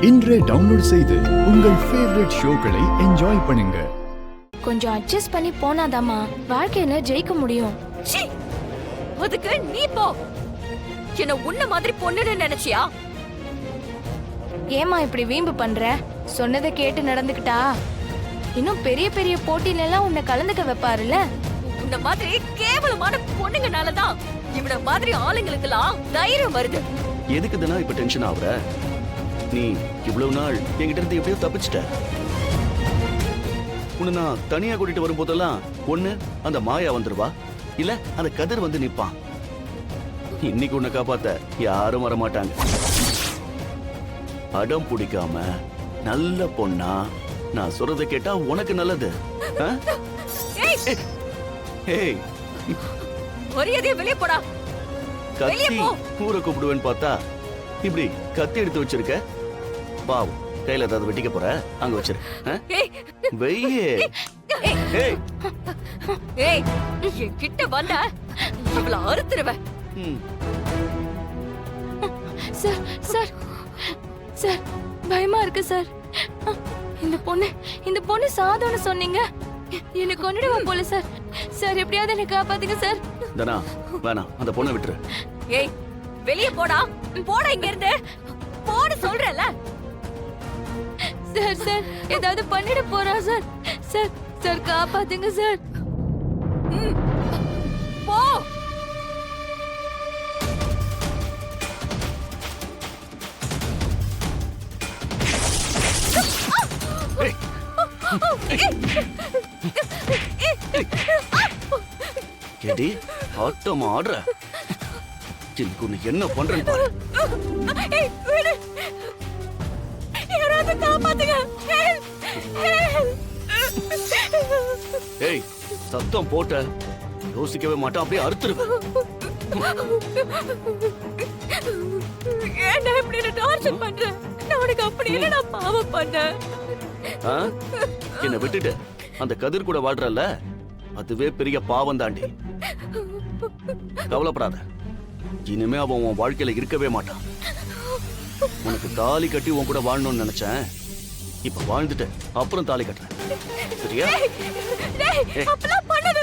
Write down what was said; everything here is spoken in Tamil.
இன்றே டவுன்லோட் செய்து உங்கள் ஃபேவரட் ஷோக்களை என்ஜாய் பண்ணுங்க. கொஞ்சம் அட்ஜஸ்ட் பண்ணி போனாதாமா வாழ்க்கையில ஜெயிக்க முடியும். அதுக்கு நீ போ. என்ன உன்ன மாதிரி பொண்ணுன்னு நினைச்சியா? ஏமா இப்படி வீம்பு பண்ற? சொன்னதை கேட்டு நடந்துக்கிட்டா இன்னும் பெரிய பெரிய போட்டியில எல்லாம் உன்னை கலந்துக்க வைப்பாருல்ல. உன்ன மாதிரி கேவலமான பொண்ணுங்கனாலதான் இவன மாதிரி ஆளுங்களுக்கெல்லாம் தைரியம் வருது. எதுக்கு தானே இப்ப டென்ஷன் ஆகுற? நீ இவ்வளவு நாள் என்கிட்ட இருந்து எப்படியோ தப்பிச்சிட்ட. உன்னை நான் தனியா கூட்டிட்டு வரும்போதெல்லாம் ஒண்ணு அந்த மாயா வந்துருவா, இல்ல அந்த கதிர் வந்து நிப்பான். இன்னைக்கு உன்னை காப்பாத்த யாரும் வரமாட்டாங்க. அடம் பிடிக்காம நல்ல பொண்ணா நான் சொல்றதை கேட்டா உனக்கு நல்லது. ஏய், ஒரேதே வெளிய போடா. வெளிய கத்தி போ. ஊரை கூப்பிடுவேன்னு பார்த்தா இப்படி கத்தி எடுத்து வச்சிருக்க. பாவம், கையில ஏதாவது வெட்டிக்க போற, அங்க வச்சிரு. வெய்யே. ஏய் ஏய், என் கிட்ட வந்த இவள அறுத்துருவேன். சார் சார் சார் பயமா இருக்கு சார். இந்த பொண்ணு சாதோன்னு சொன்னீங்க. எனக்கு கொன்னுடுவா போல சார். சார் எப்படியாவது என்ன காப்பாத்துங்க சார். தனா வேணாம், அந்த பொண்ணை விட்டுரு. ஏய் வெளிய போடா. போடா இங்க இருந்து. போடு சொல்றல. சார் சார் ஏதாவது பண்ணிட போறா சார். சார் சார் காப்பாத்துங்க சார். போ. ஏடி ஆட்டம் ஆடுற? எனக்கு உன்னை என்ன பண்றேன்னு பாரு. ஏய் விடு. யாராவது காப்பாத்துங்க. ஏய் சத்தம் போட்ட யோசிக்கவே மாட்டேன், அப்படியே அறுத்துருவேன். ஏன்டா இப்படி டார்ச்சர் பண்ற? நான் உனக்கு அப்படி என்ன நான் பாவம் பண்ணேன்? என்ன விட்டுட்டு அந்த கதிர் கூட வாழ்றல்ல, அதுவே பெரிய பாவம் தாண்டி. கவலைப்படாத, இனிமே அவன் உன் வாழ்க்கையில இருக்கவே மாட்டான். உனக்கு தாலி கட்டி உன் கூட வாழணும்னு நினைச்சேன், இப்ப வாழ்ந்துட்டு அப்புறம் தாலி கட்டுறேன், சரியா? அப்பலாம் பண்ணது